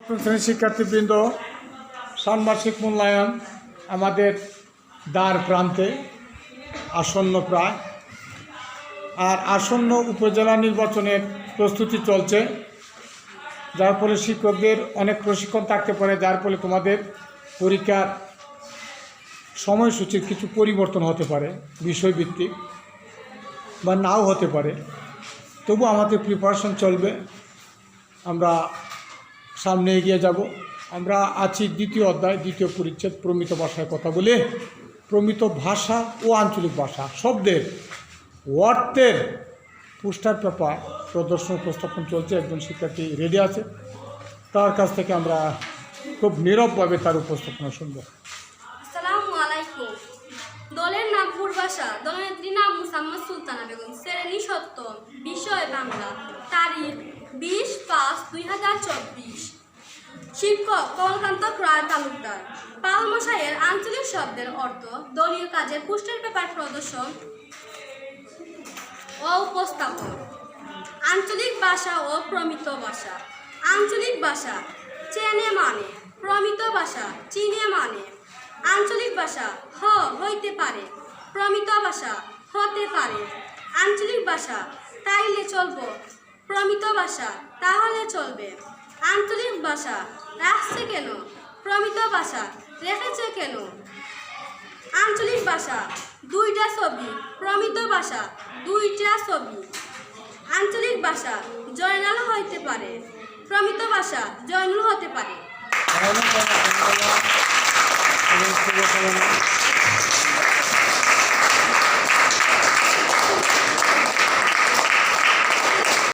শ্রেণীর শিক্ষার্থীবৃন্দ, ষান্মাসিক মূল্যায়ন আমাদের দ্বার প্রান্তে আসন্ন প্রায়, আর আসন্ন উপজেলা নির্বাচনের প্রস্তুতি চলছে, যার ফলে শিক্ষকদের অনেক প্রশিক্ষণ থাকতে পারে, যার ফলে তোমাদের পরীক্ষার সময়সূচির কিছু পরিবর্তন হতে পারে, বিষয়ভিত্তিক বা নাও হতে পারে। তবু আমাদের প্রিপারেশন চলবে, আমরা সামনে এগিয়ে যাব। আমরা আছি দ্বিতীয় অধ্যায়, দ্বিতীয় পরিচ্ছেদ, প্রমিত ভাষায় কথা বলে। প্রমিত ভাষা ও আঞ্চলিক ভাষা শব্দের অর্থের পোস্টার পেপার প্রদর্শন উপস্থাপন চলছে। একজন শিক্ষার্থী রেডি আছে, তার কাছ থেকে আমরা খুব নীরবভাবে তার উপস্থাপনা শুনব। আসসালামু আলাইকুম। দলের নাম পূর্বাশা, দলনেত্রীর নাম মুসাম্মদ সুলতানা বেগম, শ্রেণী সপ্তম, বিষয় বাংলা, তারিখ 20-5-2024। শিক্ষক কমলকান্ত রায় তালুকদার। পালমশাইয়ের আঞ্চলিক শব্দের অর্থ দলীয় কাজে পোস্টার পেপার প্রদর্শন ও উপস্থাপন। আঞ্চলিক ভাষা ও প্রমিত ভাষা। আঞ্চলিক ভাষা চেনে মানে, প্রমিত ভাষা চিনে মানে। আঞ্চলিক ভাষা হইতে পারে, প্রমিত ভাষা হতে পারে। আঞ্চলিক ভাষা তাইলে চলবো, প্রমিত ভাষা তাহলে চলবে। আঞ্চলিক ভাষা রাখছে কেন, প্রমিত ভাষা রেখেছে কেন। আঞ্চলিক ভাষা দুইটা ছবি, প্রমিত ভাষা দুইটা ছবি। আঞ্চলিক ভাষা জয়নাল হইতে পারে, প্রমিত ভাষা জয়নুল হতে পারে।